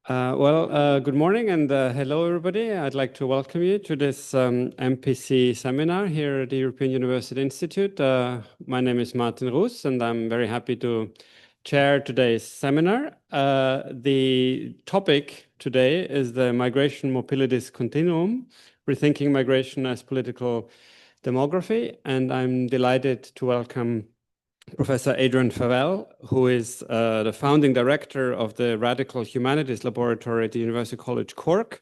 Good morning and hello, everybody. I'd like to welcome you to this MPC seminar here at the European University Institute. My name is Martin Roos, and I'm very happy to chair today's seminar. The topic today is the migration-mobilities continuum, rethinking migration as political demography, and I'm delighted to welcome Professor Adrian Favell, who is the founding director of the Radical Humanities Laboratory at the University College Cork,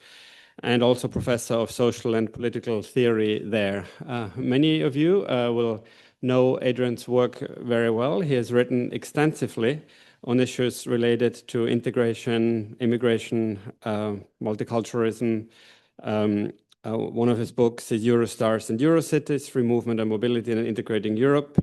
and also professor of social and political theory there. Many of you will know Adrian's work very well. He has written extensively on issues related to integration, immigration, multiculturalism. One of his books is Eurostars and Eurocities, Free Movement and Mobility in Integrating Europe.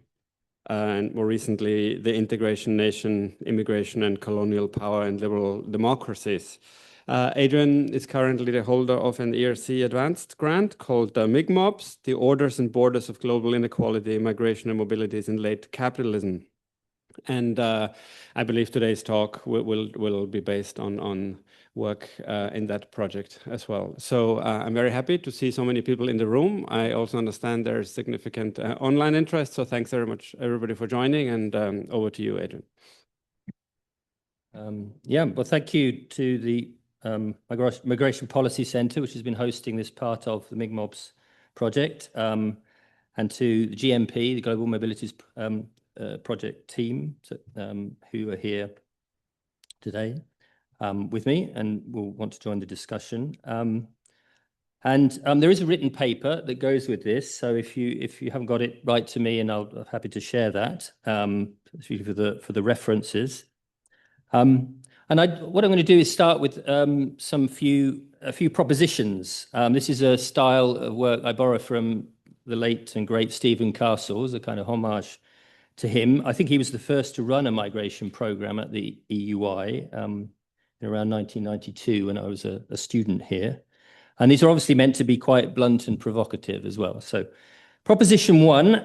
And more recently, the integration, nation, immigration, and colonial power and liberal democracies. Adrian is currently the holder of an ERC advanced grant called MIGMOBS, The Orders and Borders of Global Inequality, Migration and Mobilities in Late Capitalism. And I believe today's talk will be based on work in that project as well. So I'm very happy to see so many people in the room. I also understand there's significant online interest. So thanks very much, everybody, for joining. And over to you, Adrian. Well, thank you to the Migration Policy Centre, which has been hosting this part of the MIGMOBS project, and to the GMP, the Global Mobilities Project team, who are here today with me and will want to join the discussion. There is a written paper that goes with this. So if you haven't got it, write to me, and I'm happy to share that for the references. What I'm going to do is start with a few propositions. This is a style of work I borrow from the late and great Stephen Castles, a kind of homage to him. I think he was the first to run a migration program at the EUI in around 1992 when I was a student here. And these are obviously meant to be quite blunt and provocative as well. So proposition one,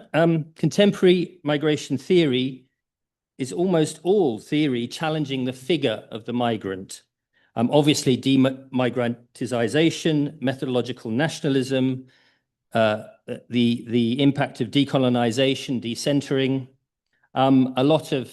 contemporary migration theory is almost all theory challenging the figure of the migrant. Obviously, demigranticisation, methodological nationalism, the impact of decolonization, decentering, a lot of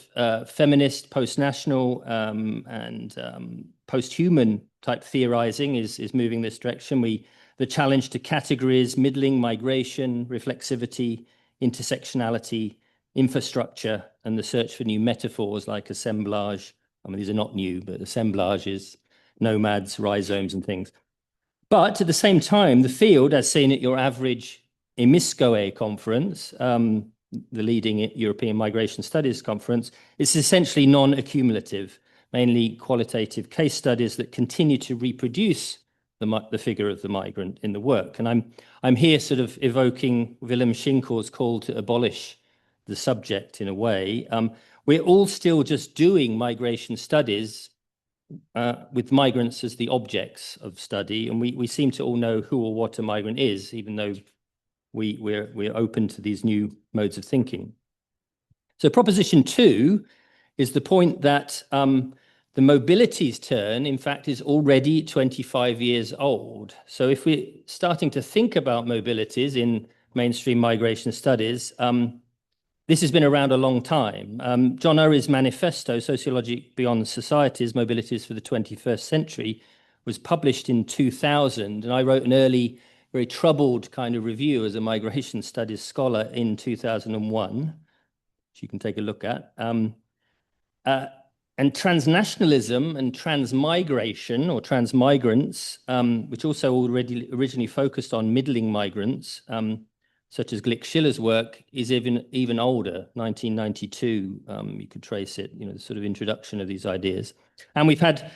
feminist, post-national, and post-human type theorizing is moving this direction. The challenge to categories, middling, migration, reflexivity, intersectionality, infrastructure, and the search for new metaphors like assemblage. I mean, these are not new, but assemblages, nomads, rhizomes, and things. But at the same time, the field, as seen at your average EMISCOE conference, the leading European Migration Studies conference, is essentially non-accumulative, mainly qualitative case studies that continue to reproduce the figure of the migrant in the work. And I'm here sort of evoking Willem Schinkel's call to abolish the subject in a way. We're all still just doing migration studies with migrants as the objects of study, and we seem to all know who or what a migrant is, even though we're open to these new modes of thinking. So proposition two is the point that the mobilities turn, in fact, is already 25 years old. So if we're starting to think about mobilities in mainstream migration studies, this has been around a long time. John Urry's manifesto, Sociology Beyond Societies, Mobilities for the 21st Century, was published in 2000, and I wrote an early, very troubled kind of review as a migration studies scholar in 2001, which you can take a look at. And transnationalism and transmigration or transmigrants, which also originally focused on middling migrants, such as Glick Schiller's work, is even older, 1992. You could trace it, the sort of introduction of these ideas. And we've had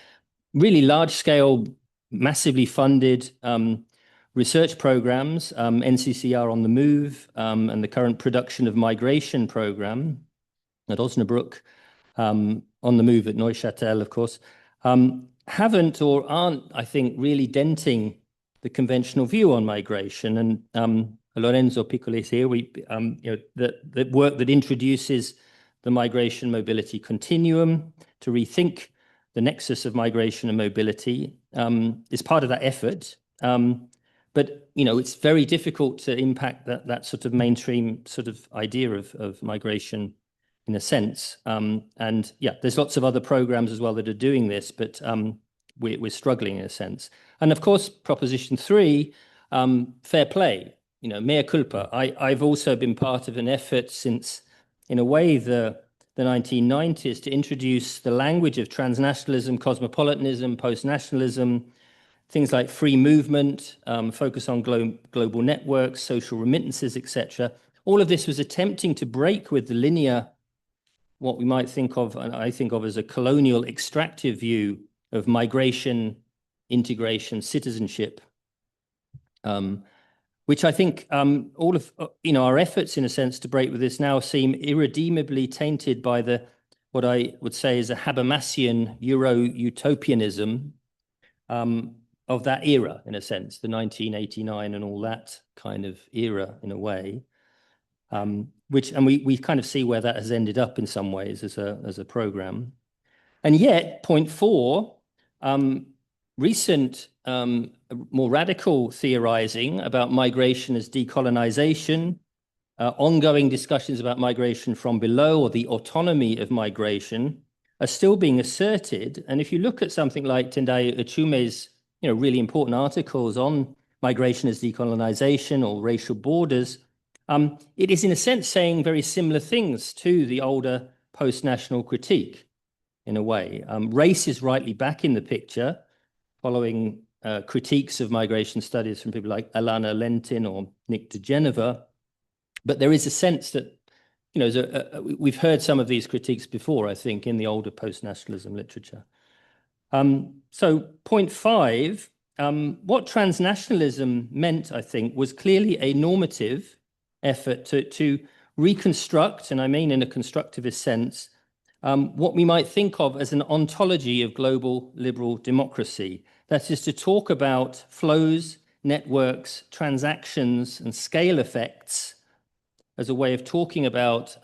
really large-scale, massively funded research programs, NCCR on the Move, and the current production of migration program at Osnabrück, on the Move at Neuchâtel, of course, haven't or aren't, I think, really denting the conventional view on migration. And Lorenzo Piccoli is here. The work that introduces the migration mobility continuum to rethink the nexus of migration and mobility, is part of that effort. But, it's very difficult to impact that sort of mainstream sort of idea of migration in a sense. And yeah, there's lots of other programs as well that are doing this, but we're struggling in a sense. And of course, proposition 3, fair play, mea culpa. I've also been part of an effort since, in a way, the 1990s to introduce the language of transnationalism, cosmopolitanism, post-nationalism, things like free movement, focus on global networks, social remittances, etc. All of this was attempting to break with the linear, what we might think of, and I think of as a colonial extractive view of migration, integration, citizenship, which I think all of our efforts, in a sense, to break with this now seem irredeemably tainted by what I would say is a Habermasian Euro-utopianism of that era, in a sense, the 1989 and all that kind of era, in a way, and we kind of see where that has ended up in some ways as a program. And yet, point 4, recent more radical theorizing about migration as decolonization, ongoing discussions about migration from below or the autonomy of migration are still being asserted. And if you look at something like Tendai Achume's really important articles on migration as decolonization or racial borders, it is in a sense saying very similar things to the older post-national critique, in a way. Race is rightly back in the picture, following critiques of migration studies from people like Alana Lentin or Nick de Geneva. But there is a sense that, we've heard some of these critiques before, I think, in the older post-nationalism literature. So point 5, what transnationalism meant, I think, was clearly a normative effort to reconstruct, and I mean in a constructivist sense, what we might think of as an ontology of global liberal democracy. That is to talk about flows, networks, transactions, and scale effects as a way of talking about,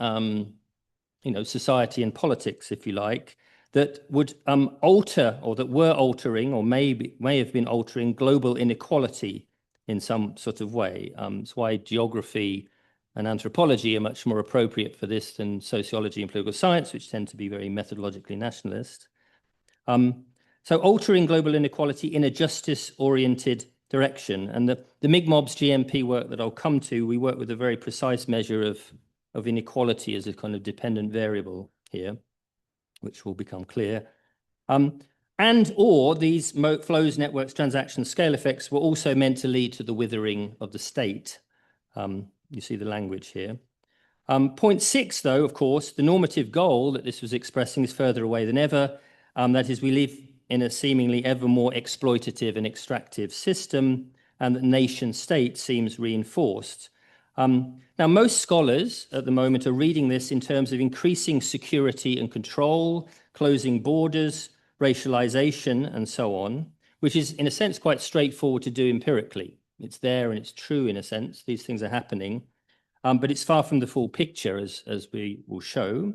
society and politics, if you like, that would alter, or that were altering, or may have been altering global inequality in some sort of way. It's why geography and anthropology are much more appropriate for this than sociology and political science, which tend to be very methodologically nationalist. So altering global inequality in a justice-oriented direction. And the MIGMOBS GMP work that I'll come to, we work with a very precise measure of inequality as a kind of dependent variable here, which will become clear. And/or these flows, networks, transactions, scale effects were also meant to lead to the withering of the state. You see the language here. Point 6, though, of course, the normative goal that this was expressing is further away than ever. That is, we live in a seemingly ever more exploitative and extractive system, and the nation state seems reinforced. Now, most scholars at the moment are reading this in terms of increasing security and control, closing borders, racialization, and so on, which is, in a sense, quite straightforward to do empirically. It's there and it's true, in a sense. These things are happening. But it's far from the full picture, as we will show.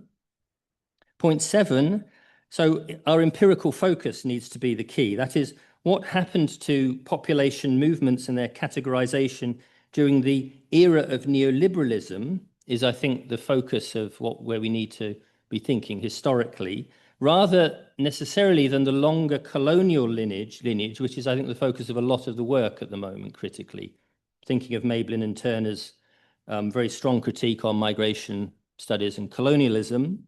Point 7, so our empirical focus needs to be the key. That is, what happened to population movements and their categorization during the era of neoliberalism is, I think, the focus of where we need to be thinking historically, rather necessarily than the longer colonial lineage, which is, I think, the focus of a lot of the work at the moment critically. Thinking of Mablin and Turner's very strong critique on migration studies and colonialism.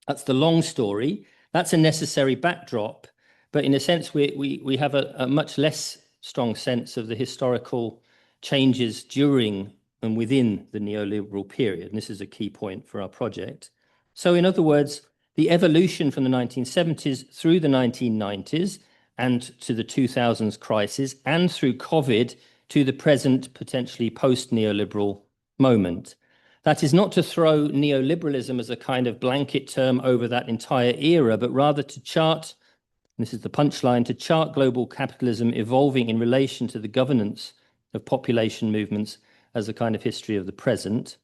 That's the long story. That's a necessary backdrop. But in a sense, we have a much less strong sense of the historical changes during and within the neoliberal period. And this is a key point for our project. So in other words, the evolution from the 1970s through the 1990s and to the 2000s crisis and through COVID to the present, potentially post-neoliberal moment. That is not to throw neoliberalism as a kind of blanket term over that entire era, but rather to chart, this is the punchline, to chart global capitalism evolving in relation to the governance of population movements as a kind of history of the present.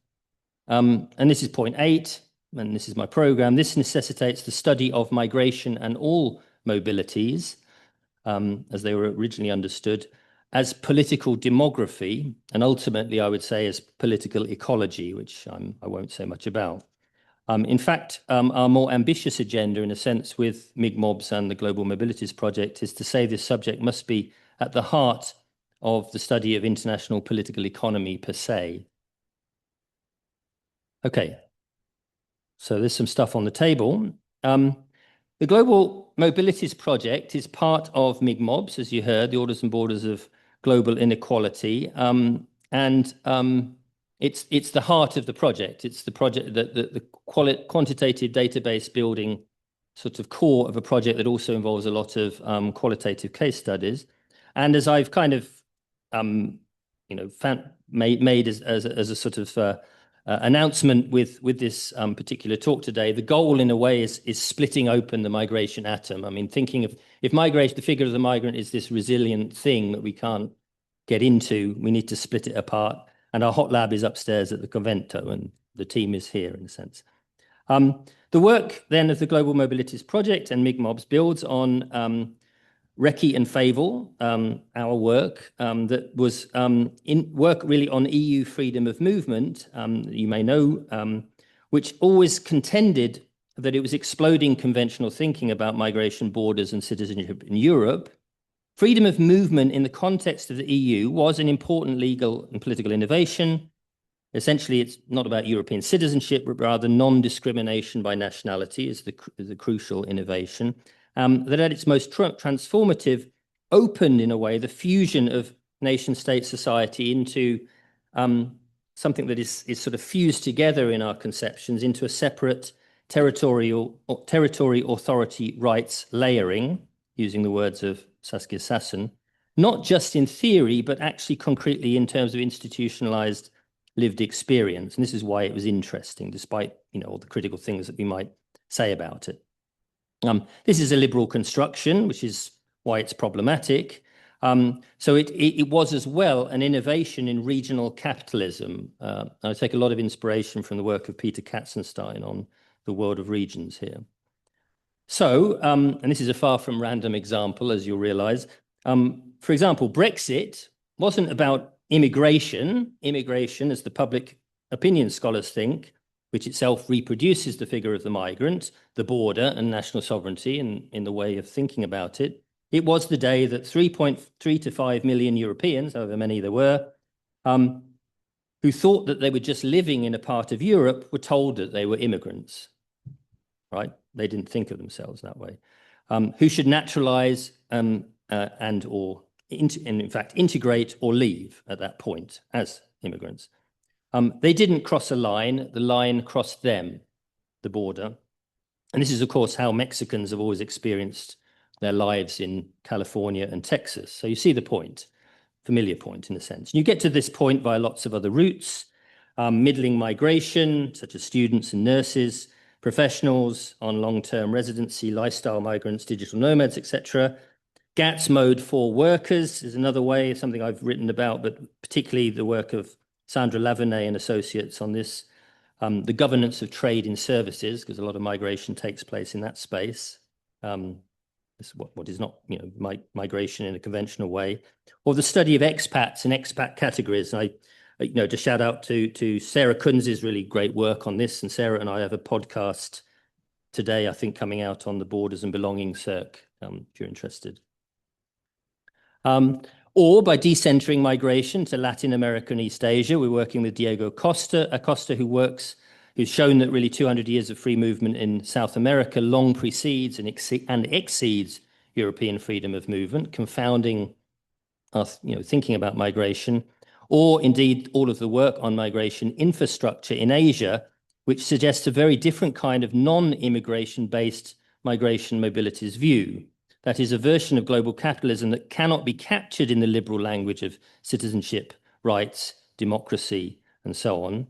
And this is point 8. and this is my program, this necessitates the study of migration and all mobilities, as they were originally understood, as political demography, and ultimately I would say as political ecology, which I won't say much about. In fact, our more ambitious agenda, in a sense, with MIG-MOBs and the Global Mobilities Project, is to say this subject must be at the heart of the study of international political economy per se. Okay, so there's some stuff on the table. The Global Mobilities Project is part of MIG-MOBs, as you heard, the Orders and Borders of Global Inequality, it's the heart of the project. It's the project that the quantitative database building sort of core of a project that also involves a lot of qualitative case studies. And as I've kind of made as a sort of announcement with this particular talk today, the goal in a way is splitting open the migration atom. I mean, thinking of if migration, the figure of the migrant is this resilient thing that we can't get into, we need to split it apart. And our hot lab is upstairs at the Convento, and the team is here in a sense. The work then of the Global Mobilities Project and MIG-MOBs builds on Recchi and Favell, our work, that was in work really on EU freedom of movement, you may know, which always contended that it was exploding conventional thinking about migration, borders, and citizenship in Europe. Freedom of movement in the context of the EU was an important legal and political innovation. Essentially, it's not about European citizenship, but rather non-discrimination by nationality is the crucial innovation. That at its most transformative opened, in a way, the fusion of nation-state society into something that is sort of fused together in our conceptions into a separate territory authority rights layering, using the words of Saskia Sassen, not just in theory, but actually concretely in terms of institutionalized lived experience. And this is why it was interesting, despite all the critical things that we might say about it. This is a liberal construction, which is why it's problematic. So it was as well an innovation in regional capitalism. I take a lot of inspiration from the work of Peter Katzenstein on the world of regions here. So, and this is a far from random example, as you'll realize. For example, Brexit wasn't about immigration, as the public opinion scholars think, which itself reproduces the figure of the migrant, the border and national sovereignty in the way of thinking about it. It was the day that 3.3 to 5 million Europeans, however many there were, who thought that they were just living in a part of Europe, were told that they were immigrants, right? They didn't think of themselves that way. Who should naturalize and in fact integrate or leave at that point as immigrants. They didn't cross a line, the line crossed them, the border. And this is, of course, how Mexicans have always experienced their lives in California and Texas. So you see the point, familiar point in a sense. And you get to this point via lots of other routes, middling migration, such as students and nurses, professionals on long-term residency, lifestyle migrants, digital nomads, etc. GATS mode for workers is another way, something I've written about, but particularly the work of Sandra Lavenet and associates on this, the governance of trade in services, because a lot of migration takes place in that space. What is not, migration in a conventional way, or the study of expats and expat categories. And I, to shout out to Sarah Kunz's really great work on this. And Sarah and I have a podcast today, I think, coming out on the Borders and Belonging Circ, if you're interested. Or by decentering migration to Latin America and East Asia. We're working with Diego Acosta, who's shown that really 200 years of free movement in South America long precedes and exceeds European freedom of movement, confounding us, thinking about migration, or indeed all of the work on migration infrastructure in Asia, which suggests a very different kind of non-immigration-based migration mobilities view. That is a version of global capitalism that cannot be captured in the liberal language of citizenship, rights, democracy, and so on.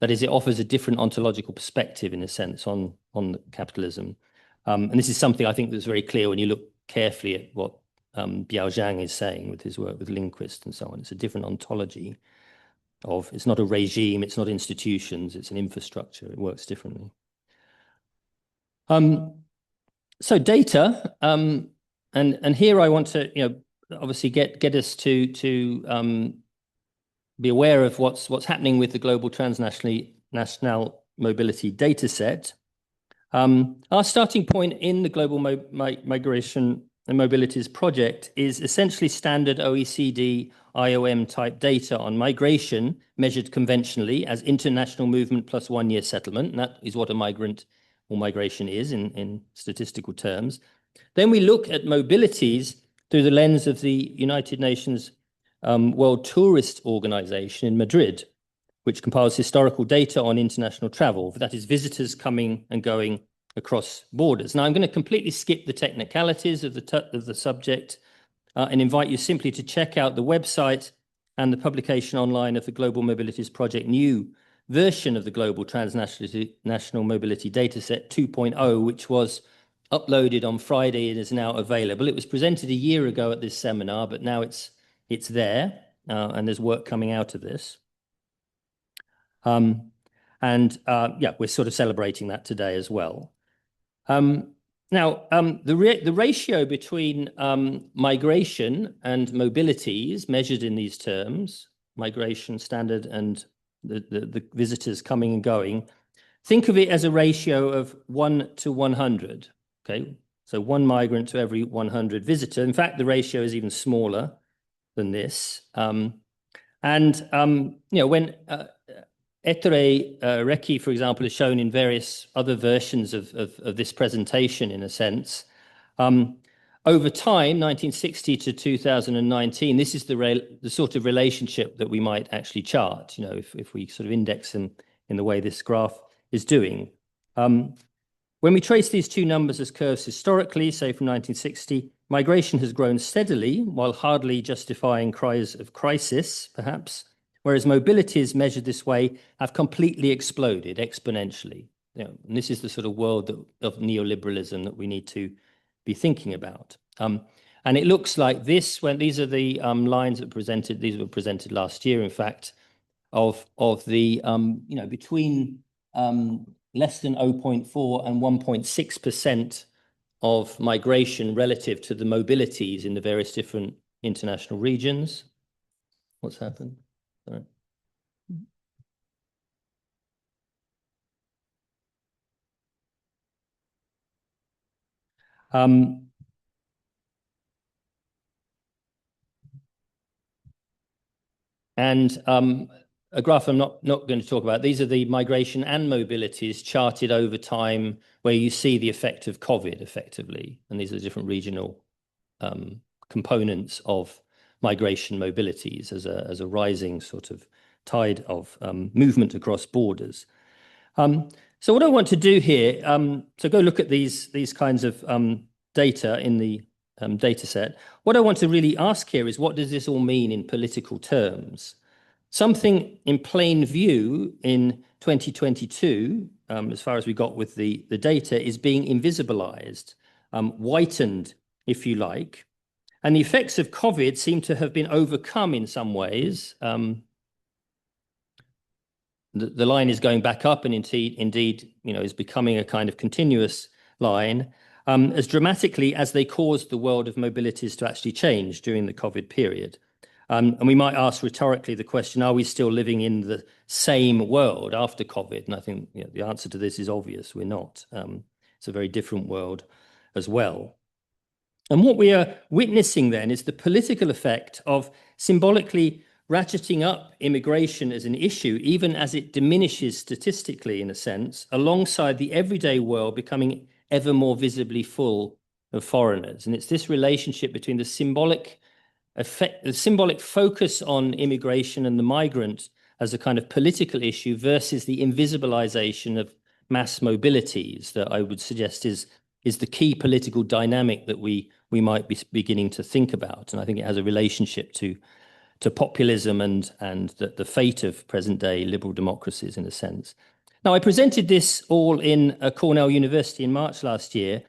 That is, it offers a different ontological perspective, in a sense, on capitalism. And this is something I think that's very clear when you look carefully at what Biao Zhang is saying with his work with linguists and so on. It's a different ontology it's not a regime, it's not institutions, it's an infrastructure. It works differently. So data, and here I want to, obviously get us to be aware of what's happening with the global national mobility data set. Our starting point in the Global Migration and Mobilities Project is essentially standard OECD IOM type data on migration measured conventionally as international movement plus 1 year settlement. And that is what a migrant or migration is in statistical terms. Then we look at mobilities through the lens of the United Nations World Tourist Organization in Madrid, which compiles historical data on international travel, that is visitors coming and going across borders. Now, I'm going to completely skip the technicalities of the subject and invite you simply to check out the website and the publication online of the Global Mobilities Project new version of the Global National Mobility Dataset 2.0, which was uploaded on Friday and is now available. It was presented a year ago at this seminar, but now it's there, and there's work coming out of this. Yeah, we're sort of celebrating that today as well. Now, the ratio between migration and mobilities measured in these terms, migration standard and the visitors coming and going, think of it as a ratio of 1 to 100, okay? So 1 migrant to every 100 visitor. In fact, the ratio is even smaller than this. When Recchi, for example, is shown in various other versions of this presentation, in a sense. Over time, 1960 to 2019, this is the sort of relationship that we might actually chart, if we sort of index them in the way this graph is doing. When we trace these two numbers as curves historically, say from 1960, migration has grown steadily, while hardly justifying cries of crisis, perhaps, whereas mobilities measured this way have completely exploded exponentially. And this is the sort of world of neoliberalism that we need to be thinking about. And it looks like this, when these are the lines that these were presented last year, in fact, of the, between less than 0.4 and 1.6% of migration relative to the mobilities in the various different international regions. What's happened? Sorry. A graph I'm not going to talk about. These are the migration and mobilities charted over time, where you see the effect of COVID effectively. And these are different regional components of migration mobilities as a rising sort of tide of movement across borders. So what I want to do here, so go look at these kinds of data in the data set. What I want to really ask here is, what does this all mean in political terms? Something in plain view in 2022, as far as we got with the data, is being invisibilized, whitened, if you like. And the effects of COVID seem to have been overcome in some ways. The line is going back up, and indeed, is becoming a kind of continuous line, as dramatically as they caused the world of mobilities to actually change during the COVID period. And we might ask rhetorically the question, are we still living in the same world after COVID? And I think the answer to this is obvious. We're not. It's a very different world as well. And what we are witnessing then is the political effect of symbolically ratcheting up immigration as an issue, even as it diminishes statistically, in a sense, alongside the everyday world becoming ever more visibly full of foreigners. And it's this relationship between the symbolic focus on immigration and the migrant as a kind of political issue versus the invisibilization of mass mobilities that I would suggest is the key political dynamic that we might be beginning to think about. And I think it has a relationship to populism and the fate of present-day liberal democracies, in a sense. Now, I presented this all in Cornell University in March last year,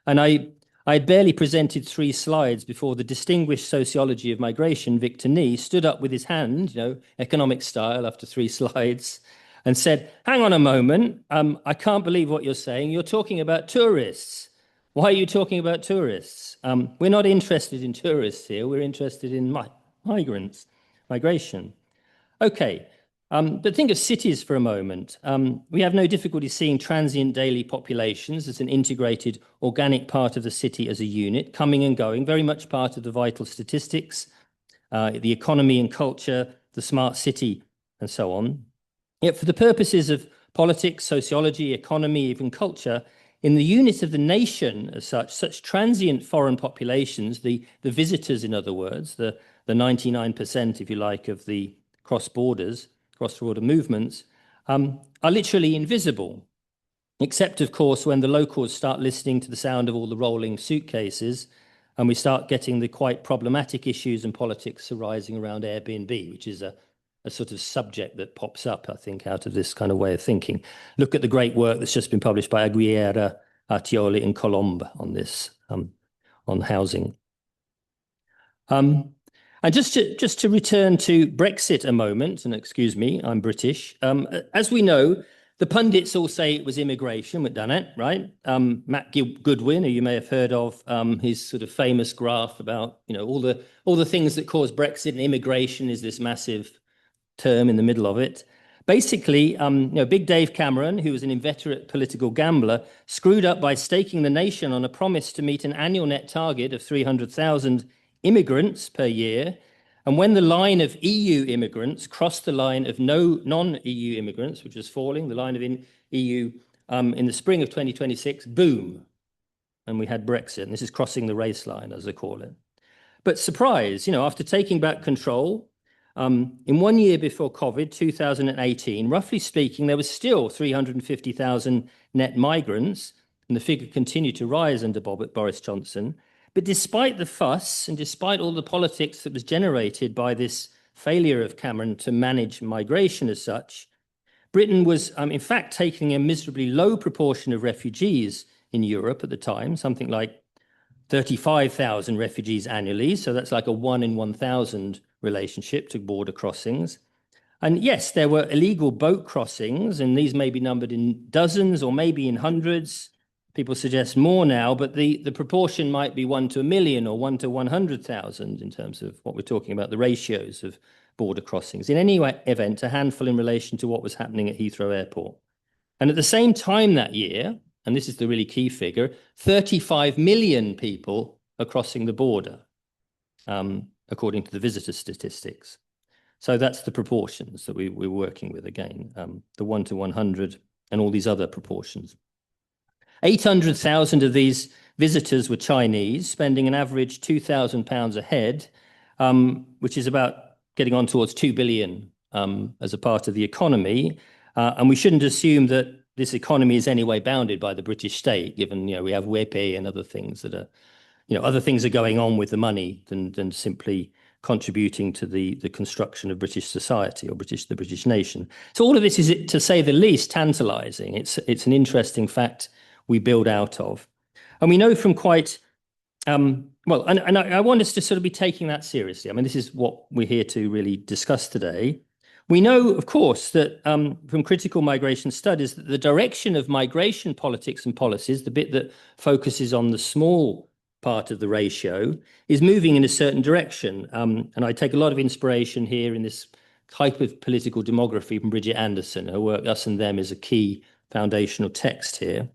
and I had barely presented 3 slides before the distinguished sociology of migration, Victor Nee, stood up with his hand, economic style, after 3 slides, and said, hang on a moment, I can't believe what you're saying. You're talking about tourists. Why are you talking about tourists? We're not interested in tourists here. We're interested in migrants, migration. Okay, but think of cities for a moment. We have no difficulty seeing transient daily populations as an integrated organic part of the city as a unit, coming and going, very much part of the vital statistics, the economy and culture, the smart city, and so on. Yet for the purposes of politics, sociology, economy, even culture, in the unit of the nation as such transient foreign populations, the visitors, in other words, the 99%, if you like, of the cross-border movements, are literally invisible, except, of course, when the locals start listening to the sound of all the rolling suitcases and we start getting the quite problematic issues and politics arising around Airbnb, which is a sort of subject that pops up, I think, out of this kind of way of thinking. Look at the great work that's just been published by Aguilera, Artioli and Colombe on this, on housing. And just to return to Brexit a moment, and excuse me, I'm British. As we know, the pundits all say it was immigration that done it, right? Matt Goodwin, who you may have heard of, his sort of famous graph about, you know, all the things that cause Brexit, and immigration is this massive term in the middle of it. Basically, you know, Big Dave Cameron, who was an inveterate political gambler, screwed up by staking the nation on a promise to meet an annual net target of 300,000 immigrants per year. And when the line of EU immigrants crossed the line of non-EU immigrants, which was falling, the line of EU in the spring of 2026, boom, and we had Brexit. And this is crossing the race line, as they call it. But surprise, you know, after taking back control, in 1 year before COVID, 2018, roughly speaking, there was still 350,000 net migrants, and the figure continued to rise under Boris Johnson. But despite the fuss and despite all the politics that was generated by this failure of Cameron to manage migration as such, Britain was, in fact, taking a miserably low proportion of refugees in Europe at the time, something like 35,000 refugees annually. So that's like a 1 in 1,000 relationship to border crossings. And yes, there were illegal boat crossings, and these may be numbered in dozens or maybe in hundreds. People suggest more now, but the proportion might be 1 to 1 million or 1 to 100,000 in terms of what we're talking about, the ratios of border crossings. In any event, a handful in relation to what was happening at Heathrow Airport. And at the same time that year, and this is the really key figure, 35 million people are crossing the border, according to the visitor statistics. So that's the proportions that we're working with again, the 1 to 100 and all these other proportions. 800,000 of these visitors were Chinese, spending an average £2,000 a head, which is about getting on towards 2 billion as a part of the economy. And we shouldn't assume that this economy is anyway bounded by the British state, given, you know, we have WEPE and other things that are, you know, other things are going on with the money than simply contributing to the construction of British society or the British nation. So all of this is, to say the least, tantalizing. It's an interesting fact we build out of. And we know from quite, well, and I want us to sort of be taking that seriously. I mean, this is what we're here to really discuss today. We know, of course, that from critical migration studies, that the direction of migration politics and policies, the bit that focuses on the small part of the ratio, is moving in a certain direction. And I take a lot of inspiration here in this type of political demography from Bridget Anderson. Her work, Us and Them, is a key foundational text here.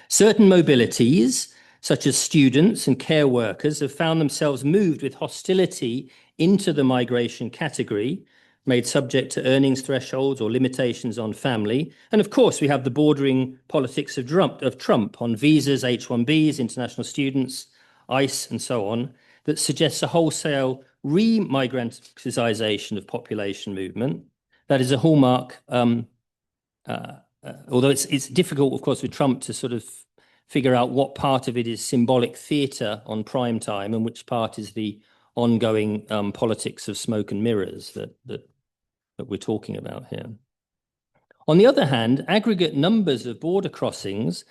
Certain mobilities, such as students and care workers, have found themselves moved with hostility into the migration category, made subject to earnings thresholds or limitations on family. And of course, we have the bordering politics of Trump on visas, H-1Bs, international students, ICE, and so on, that suggests a wholesale re-migranticization of population movement. That is a hallmark, although it's difficult, of course, with Trump to sort of figure out what part of it is symbolic theatre on prime time and which part is the ongoing politics of smoke and mirrors that we're talking about here. On the other hand, aggregate numbers of border crossings,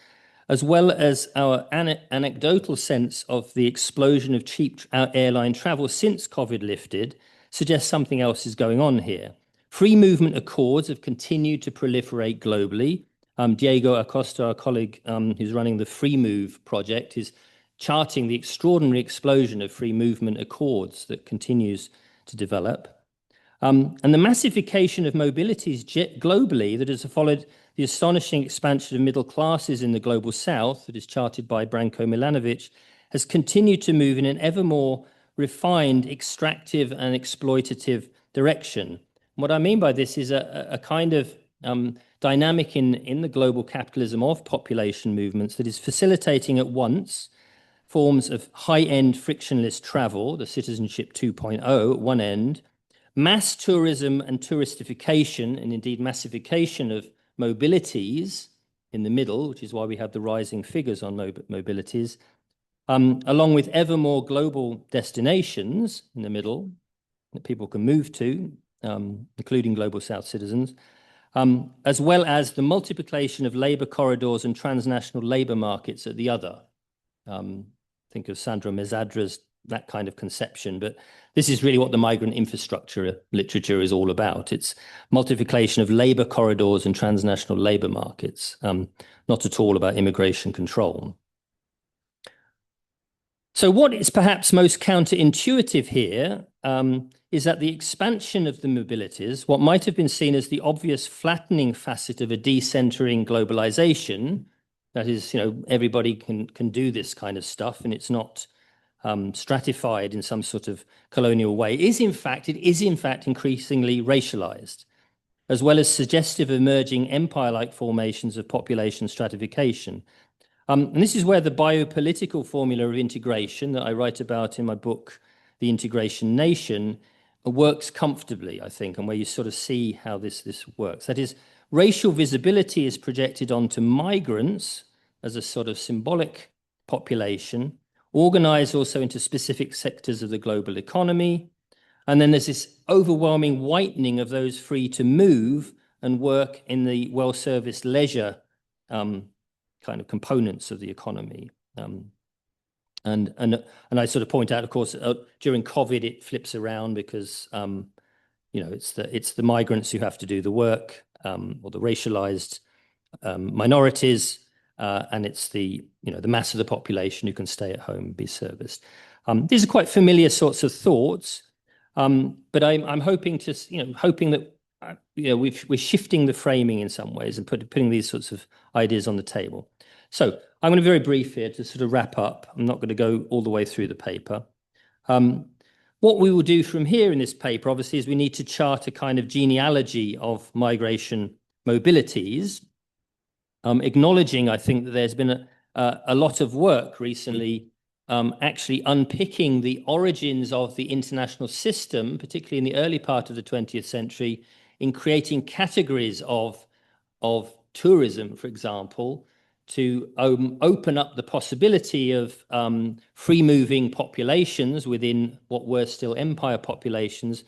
as well as our anecdotal sense of the explosion of cheap airline travel since COVID lifted, suggests something else is going on here. Free movement accords have continued to proliferate globally. Diego Acosta, our colleague who's running the Free Move project, is charting the extraordinary explosion of free movement accords that continues to develop. And the massification of mobilities globally that has followed the astonishing expansion of middle classes in the global south, that is charted by Branko Milanovic, has continued to move in an ever more refined, extractive and exploitative direction. What I mean by this is a kind of dynamic in the global capitalism of population movements that is facilitating at once forms of high-end frictionless travel, the citizenship 2.0 at one end, mass tourism and touristification, and indeed massification of mobilities in the middle, which is why we have the rising figures on mobilities, along with ever more global destinations in the middle that people can move to, including global south citizens, as well as the multiplication of labor corridors and transnational labor markets at the other. Think of Sandro Mesadra's that kind of conception, but this is really what the migrant infrastructure literature is all about. It's multiplication of labor corridors and transnational labor markets, not at all about immigration control. So what is perhaps most counterintuitive here is that the expansion of the mobilities, what might have been seen as the obvious flattening facet of a decentering globalization, that is, everybody can do this kind of stuff and it's not stratified in some sort of colonial way, it is in fact increasingly racialized, as well as suggestive emerging empire-like formations of population stratification. And this is where the biopolitical formula of integration that I write about in my book, The Integration Nation, works comfortably, I think, and where you sort of see how this works. That is, racial visibility is projected onto migrants as a sort of symbolic population, organized also into specific sectors of the global economy. And then there's this overwhelming whitening of those free to move and work in the well-serviced leisure kind of components of the economy. And I sort of point out, of course, during COVID, it flips around because, it's the migrants who have to do the work, or the racialized minorities, and it's the mass of the population who can stay at home and be serviced. These are quite familiar sorts of thoughts, but I'm hoping that we're shifting the framing in some ways and putting these sorts of ideas on the table. So I'm going to be very brief here to sort of wrap up. I'm not going to go all the way through the paper. What we will do from here in this paper, obviously, is we need to chart a kind of genealogy of migration mobilities, acknowledging, I think, that there's been a lot of work recently actually unpicking the origins of the international system, particularly in the early part of the 20th century, in creating categories of tourism, for example, to open up the possibility of free-moving populations within what were still empire populations,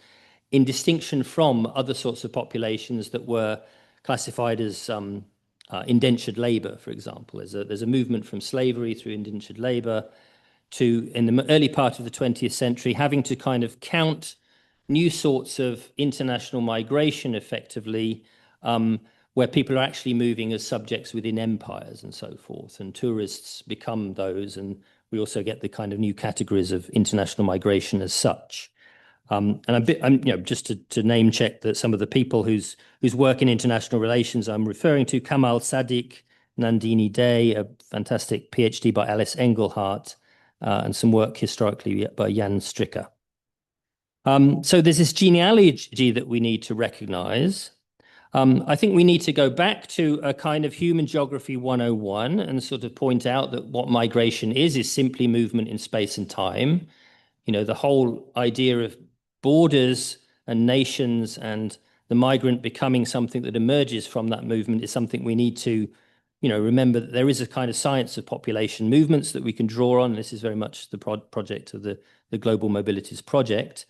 in distinction from other sorts of populations that were classified as indentured labor, for example. There's a movement from slavery through indentured labor to, in the early part of the 20th century, having to kind of count new sorts of international migration effectively, where people are actually moving as subjects within empires and so forth, and tourists become those, and we also get the kind of new categories of international migration as such. And just to name check that some of the people whose work in international relations I'm referring to: Kamal Sadiq, Nandini Day, a fantastic PhD by Alice Engelhardt, and some work historically by Jan Stricker. So there's this genealogy that we need to recognize. I think we need to go back to a kind of human geography 101 and sort of point out that what migration is simply movement in space and time. The whole idea of borders and nations and the migrant becoming something that emerges from that movement is something we need to, remember that there is a kind of science of population movements that we can draw on. This is very much the project of the Global Mobilities Project,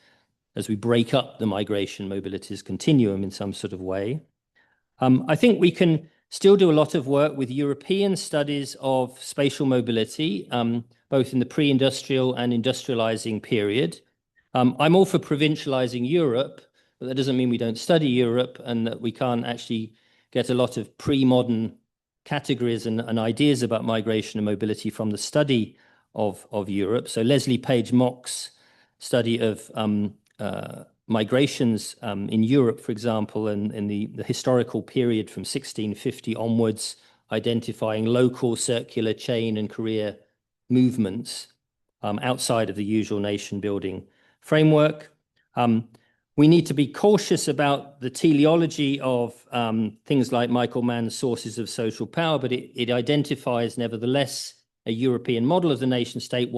as we break up the migration mobilities continuum in some sort of way. I think we can still do a lot of work with European studies of spatial mobility, both in the pre-industrial and industrializing period. I'm all for provincializing Europe, but that doesn't mean we don't study Europe and that we can't actually get a lot of pre-modern categories and ideas about migration and mobility from the study of Europe. So Leslie Page Mock's study of migrations in Europe, for example, and in the historical period from 1650 onwards, identifying local circular chain and career movements outside of the usual nation building framework. We need to be cautious about the teleology of things like Michael Mann's sources of social power, but it identifies nevertheless a European model of the nation state,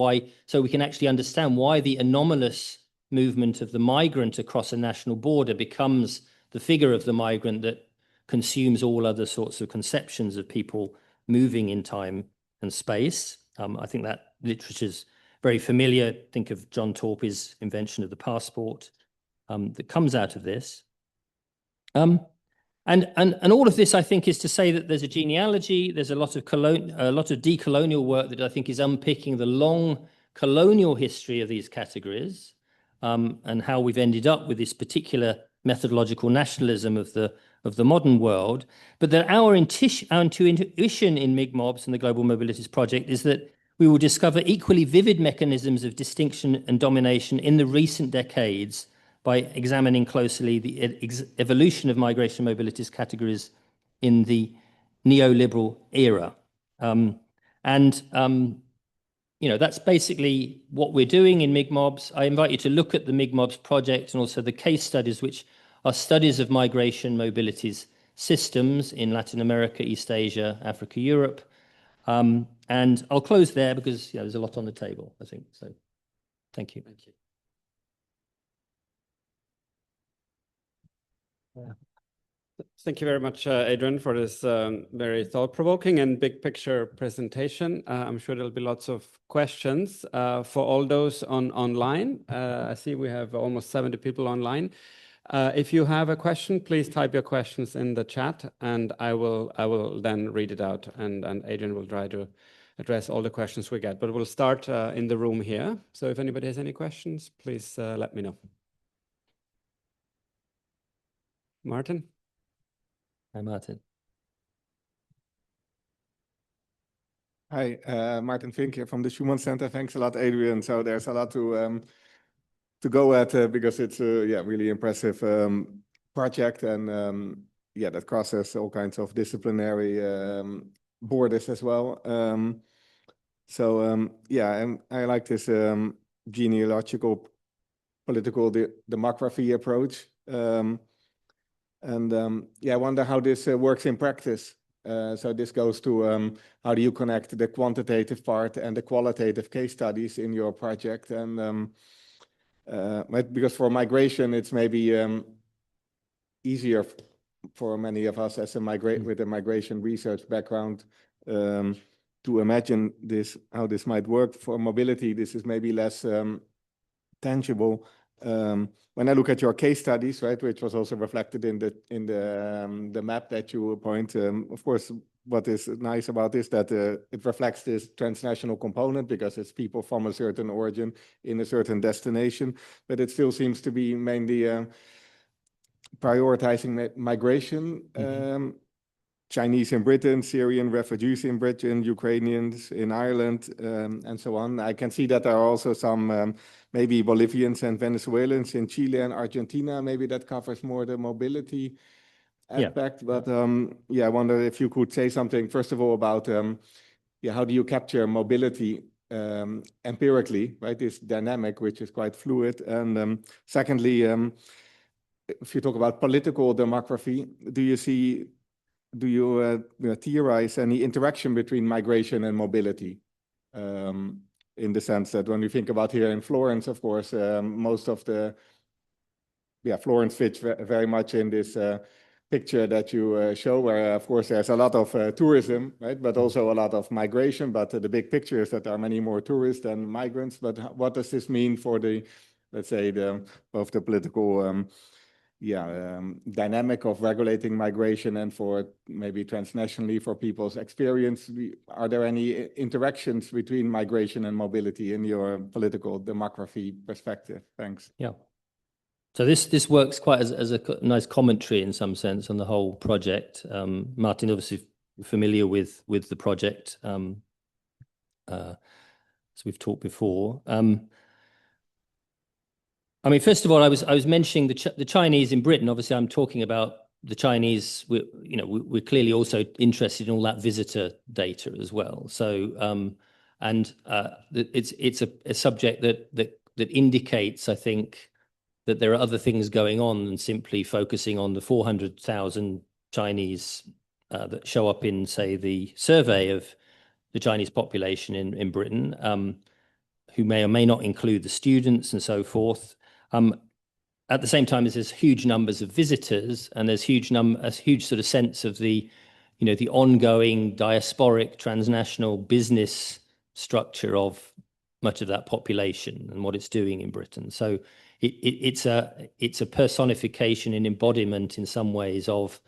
so we can actually understand why the anomalous movement of the migrant across a national border becomes the figure of the migrant that consumes all other sorts of conceptions of people moving in time and space. I think that literature is very familiar. Think of John Torpey's invention of the passport that comes out of this. And all of this, I think, is to say that there's a genealogy, there's a lot of decolonial work that I think is unpicking the long colonial history of these categories and how we've ended up with this particular methodological nationalism of the modern world. But that our intuition in MIG-MOBs and the Global Mobilities Project is that we will discover equally vivid mechanisms of distinction and domination in the recent decades by examining closely the evolution of migration mobilities categories in the neoliberal era. That's basically what we're doing in MIG-MOBs. I invite you to look at the MIG-MOBs project and also the case studies, which are studies of migration mobilities systems in Latin America, East Asia, Africa, Europe. And I'll close there because there's a lot on the table, I think. So thank you. Thank you. Thank you very much, Adrian, for this very thought-provoking and big picture presentation. I'm sure there'll be lots of questions for all those online. I see we have almost 70 people online. If you have a question, please type your questions in the chat, and I will then read it out, and Adrian will try to address all the questions we get. But we'll start in the room here. So if anybody has any questions, please let me know. Martin? Hi, Martin. Hi, Martin Fink here from the Schumann Center. Thanks a lot, Adrian. So there's a lot to go at because it's a really impressive project, and that crosses all kinds of disciplinary borders as well. And I like this genealogical political demography approach. I wonder how this works in practice. So this goes to how do you connect the quantitative part and the qualitative case studies in your project? And because for migration, it's maybe easier for many of us as with a migration research background to imagine how this might work. For mobility, this is maybe less tangible. When I look at your case studies, right, which was also reflected in the map that you point, of course, what is nice about this that it reflects this transnational component because it's people from a certain origin in a certain destination, but it still seems to be mainly prioritizing migration. Chinese in Britain, Syrian refugees in Britain, Ukrainians in Ireland, and so on. I can see that there are also some maybe Bolivians and Venezuelans in Chile and Argentina. Maybe that covers more the mobility aspect. But I wonder if you could say something, first of all, about how do you capture mobility empirically, right? This dynamic, which is quite fluid. And secondly, if you talk about political demography, do you theorize any interaction between migration and mobility? In the sense that when we think about here in Florence, of course, most of Florence fits very much in this picture that you show, where, of course, there's a lot of tourism, right? But also a lot of migration. But the big picture is that there are many more tourists than migrants. But what does this mean for let's say, both the political dynamic of regulating migration and for maybe transnationally for people's experience? Are there any interactions between migration and mobility in your political demography perspective? Thanks. Yeah. So this works quite as a nice commentary in some sense on the whole project. Martin, obviously familiar with the project, as we've talked before. I mean, first of all, I was mentioning the Chinese in Britain. Obviously, I'm talking about the Chinese. We're clearly also interested in all that visitor data as well. So, it's a subject that indicates, I think, that there are other things going on than simply focusing on the 400,000 Chinese that show up in, say, the survey of the Chinese population in Britain, who may or may not include the students and so forth. At the same time as there's huge numbers of visitors, and there's a huge sort of sense of the ongoing diasporic transnational business structure of much of that population and what it's doing in Britain. So it's a personification and embodiment in some ways of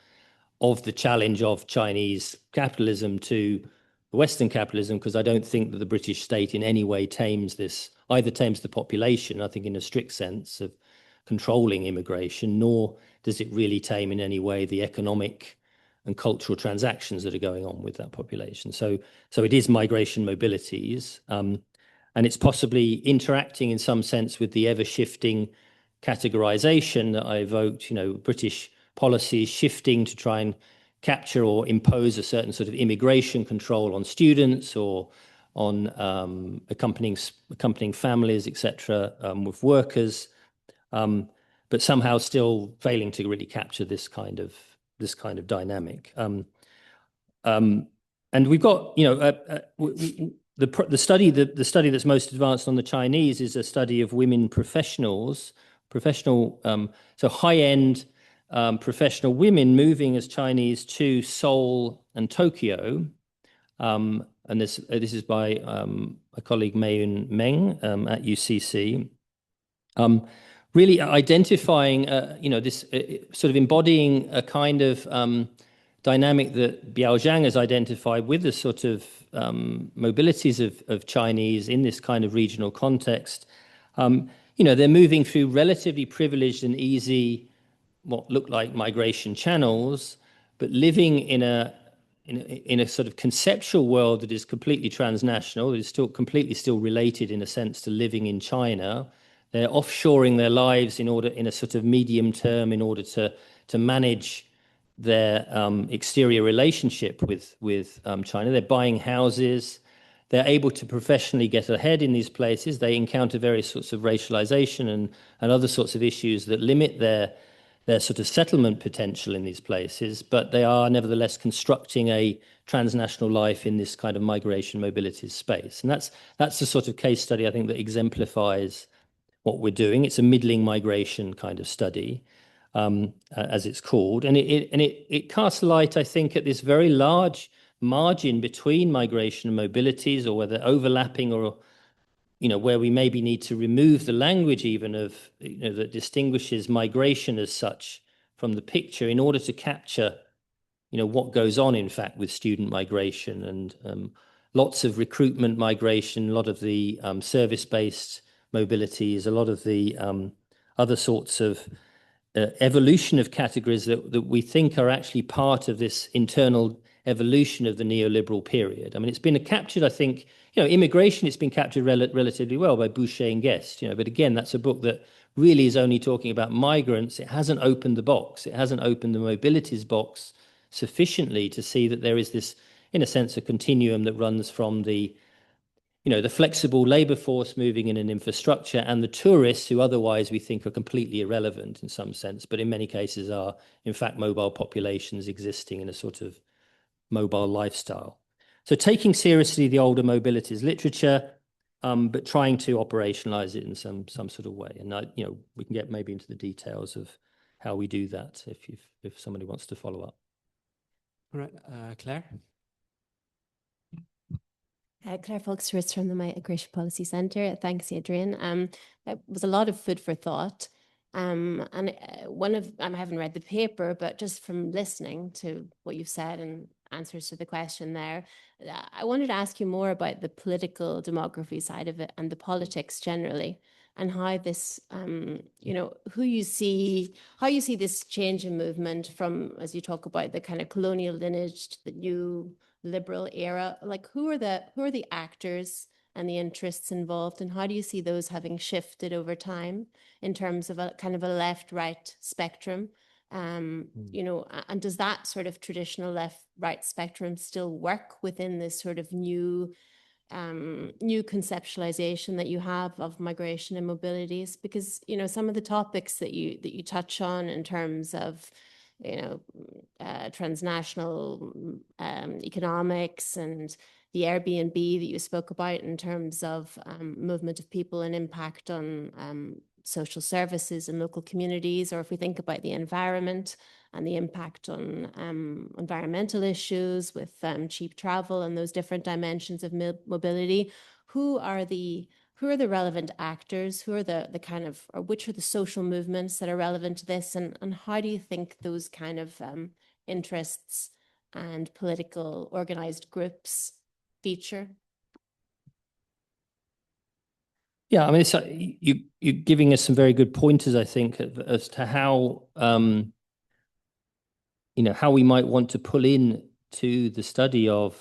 the challenge of Chinese capitalism to Western capitalism, because I don't think that the British state in any way either tames the population, I think in a strict sense of controlling immigration, nor does it really tame in any way the economic and cultural transactions that are going on with that population. So it is migration mobilities, and it's possibly interacting in some sense with the ever-shifting categorization that I evoked, British policies shifting to try and capture or impose a certain sort of immigration control on students or on accompanying families, etc., with workers, but somehow still failing to really capture this kind of dynamic. And we've got, the study that's most advanced on the Chinese is a study of women professionals, so high-end professional women moving as Chinese to Seoul and Tokyo. And this is by a colleague, Mei-Yun Meng, at UCC. Really identifying, this sort of embodying a kind of dynamic that Biao Zhang has identified with the sort of mobilities of Chinese in this kind of regional context. They're moving through relatively privileged and easy, what look like migration channels, but living in a sort of conceptual world that is completely transnational, that is still related in a sense to living in China. They're offshoring their lives in a sort of medium term in order to manage their exterior relationship with China. They're buying houses. They're able to professionally get ahead in these places. They encounter various sorts of racialization and other sorts of issues that limit their sort of settlement potential in these places, but they are nevertheless constructing a transnational life in this kind of migration mobilities space. And that's the sort of case study, I think, that exemplifies what we're doing. It's a middling migration kind of study, as it's called. And it casts light, I think, at this very large margin between migration and mobilities, or whether overlapping, or where we maybe need to remove the language even of that distinguishes migration as such from the picture in order to capture what goes on in fact with student migration and lots of recruitment migration, a lot of the service-based mobilities, a lot of the other sorts of evolution of categories that we think are actually part of this internal evolution of the neoliberal period. I mean, it's been captured, I think, immigration, it's been captured relatively well by Boucher and Guest, but again, that's a book that really is only talking about migrants. It hasn't opened the box. It hasn't opened the mobilities box sufficiently to see that there is this, in a sense, a continuum that runs from the flexible labor force moving in an infrastructure and the tourists who otherwise we think are completely irrelevant in some sense, but in many cases are, in fact, mobile populations existing in a sort of mobile lifestyle. So taking seriously the older mobilities literature, but trying to operationalize it in some sort of way. And we can get maybe into the details of how we do that if somebody wants to follow up. All right, Claire. Claire Fox-Rist from the Migration Policy Centre. Thanks, Adrian. It was a lot of food for thought. And I haven't read the paper, but just from listening to what you've said and answers to the question there, I wanted to ask you more about the political demography side of it and the politics generally. and how this, you know, how you see this change in movement from, as you talk about, the kind of colonial lineage to the new liberal era. Like, who are the actors and the interests involved, and how do you see those having shifted over time in terms of a kind of a left-right spectrum? You know, and does that sort of traditional left-right spectrum still work within this sort of new conceptualization that you have of migration and mobilities? Because, you know, some of the topics that you touch on in terms of, you know, transnational economics and the Airbnb that you spoke about in terms of movement of people and impact on social services and local communities, or if we think about the environment and the impact on environmental issues with cheap travel and those different dimensions of mobility, who are the relevant actors? Who are the kind of, or which are the social movements that are relevant to this? And how do you think those kind of interests and political organized groups feature? Yeah, I mean, it's, you're giving us some very good pointers, I think, as to how, you know, how we might want to pull in to the study of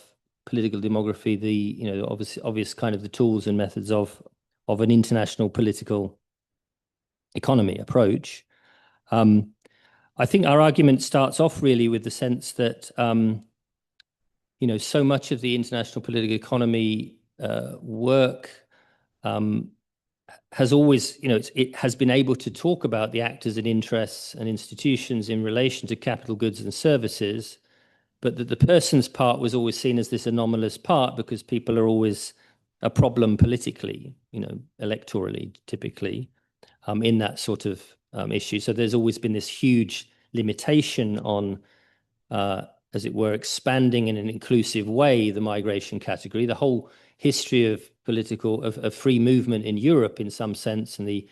political demography, the, you know, obvious kind of the tools and methods of an international political economy approach. I think our argument starts off really with the sense that, you know, so much of the international political economy work has always, you know, it has been able to talk about the actors and interests and institutions in relation to capital goods and services, but that the person's part was always seen as this anomalous part because people are always a problem politically, you know, electorally, typically, in that sort of issue. So there's always been this huge limitation on, as it were, expanding in an inclusive way the migration category. The whole history of of free movement in Europe, in some sense, and the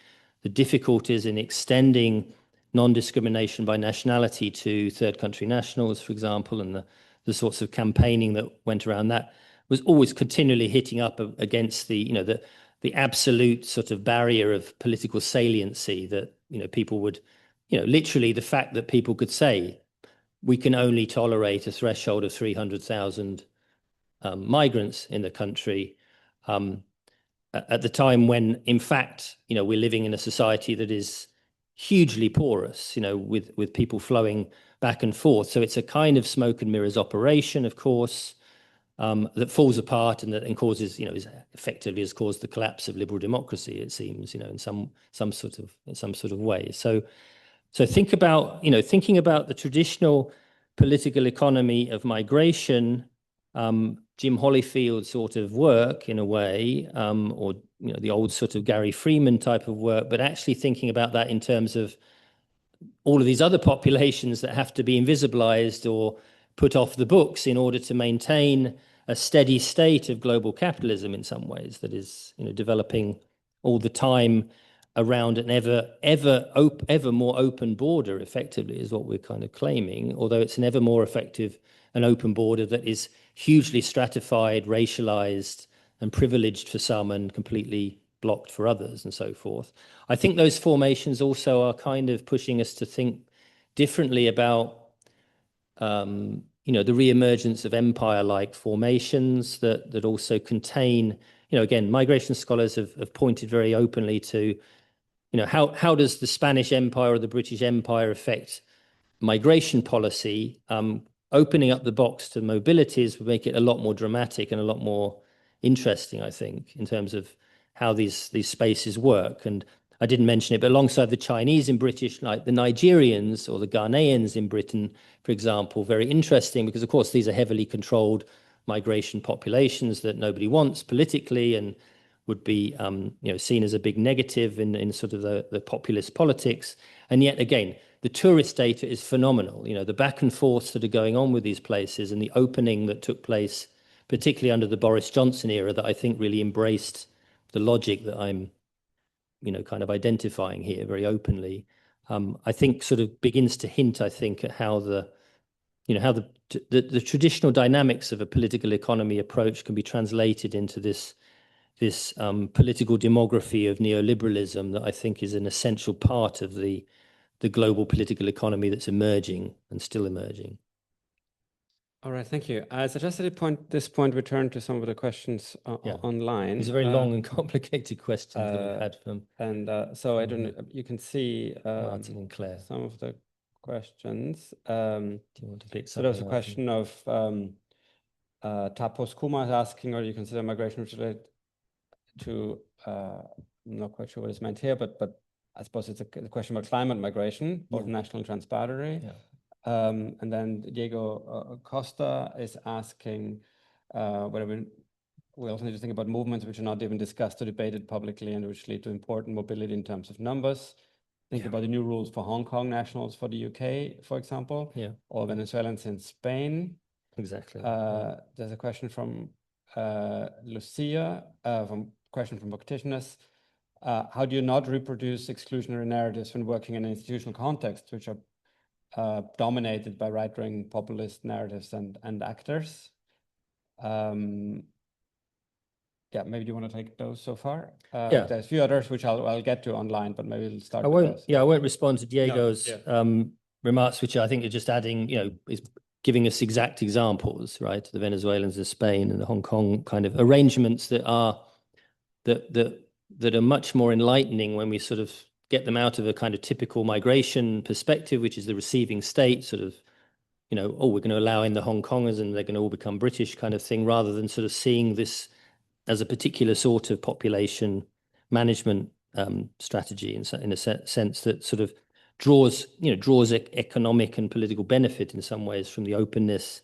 difficulties in extending non-discrimination by nationality to third country nationals, for example, and the sorts of campaigning that went around that, was always continually hitting up against the, you know, the absolute sort of barrier of political saliency that, you know, people would, you know, literally the fact that people could say, we can only tolerate a threshold of 300,000 migrants in the country, at the time when, in fact, you know, we're living in a society that is hugely porous, you know, with people flowing back and forth. So it's a kind of smoke and mirrors operation, of course, that falls apart and causes, you know, effectively has caused the collapse of liberal democracy, it seems, you know, in some sort of way. So think about, you know, thinking about the traditional political economy of migration, Jim Holyfield's sort of work in a way, or, you know, the old sort of Gary Freeman type of work, but actually thinking about that in terms of all of these other populations that have to be invisibilized or put off the books in order to maintain a steady state of global capitalism in some ways that is, you know, developing all the time around an ever more open border, effectively, is what we're kind of claiming, although it's an ever more effective and open border that is hugely stratified, racialized, and privileged for some and completely blocked for others, and so forth. I think those formations also are kind of pushing us to think differently about, you know, the reemergence of empire-like formations that also contain, you know, again, migration scholars have pointed very openly to, you know, how does the Spanish Empire or the British Empire affect migration policy? Opening up the box to mobilities would make it a lot more dramatic and a lot more interesting, I think, in terms of how these spaces work. And I didn't mention it, but alongside the Chinese in British, like the Nigerians or the Ghanaians in Britain, for example, very interesting because, of course, these are heavily controlled migration populations that nobody wants politically and would be, you know, seen as a big negative in sort of the populist politics. And yet, again, the tourist data is phenomenal. You know, the back and forths that are going on with these places and the opening that took place, particularly under the Boris Johnson era, that I think really embraced the logic that I'm, you know, kind of identifying here very openly, I think sort of begins to hint, I think, at how the traditional dynamics of a political economy approach can be translated into this this political demography of neoliberalism that I think is an essential part of the global political economy that's emerging and still emerging. All right, thank you. I suggested at this point we turn to some of the questions online. It's a very long and complicated question that we've had from. So I don't know, you can see Martin and Claire. some of the questions. Do you want to pick So there's a something up? question of Tapos Kumar is asking, or you consider migration related to, I'm not quite sure what is meant here, but I suppose it's a question about climate migration, both national and transboundary. Yeah. And then Diego Costa is asking whether we also need to think about movements which are not even discussed or debated publicly and which lead to important mobility in terms of numbers. Think about the new rules for Hong Kong nationals for the UK, for example, or Venezuelans in Spain. Exactly. There's a question from Lucia, question from practitioners. How do you not reproduce exclusionary narratives when working in an institutional context, which are dominated by right-wing populist narratives and actors? Maybe you want to take those so far. There's a few others which I'll get to online, but maybe we'll start with those. I won't respond to Diego's remarks, which I think are just adding, is giving us exact examples, right? The Venezuelans in Spain and the Hong Kong kind of arrangements that are much more enlightening when we sort of get them out of a kind of typical migration perspective, which is the receiving state sort of, we're going to allow in the Hong Kongers and they're going to all become British kind of thing, rather than sort of seeing this as a particular sort of population management strategy in a sense that sort of draws economic and political benefit in some ways from the openness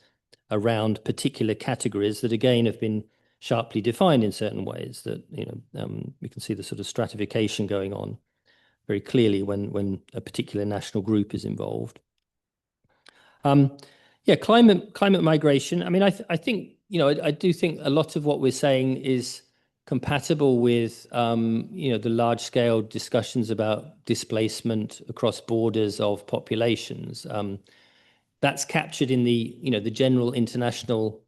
around particular categories that again have been sharply defined in certain ways, that we can see the sort of stratification going on very clearly when a particular national group is involved. Climate migration. I mean, I think I do think a lot of what we're saying is compatible with the large scale discussions about displacement across borders of populations. That's captured in the general international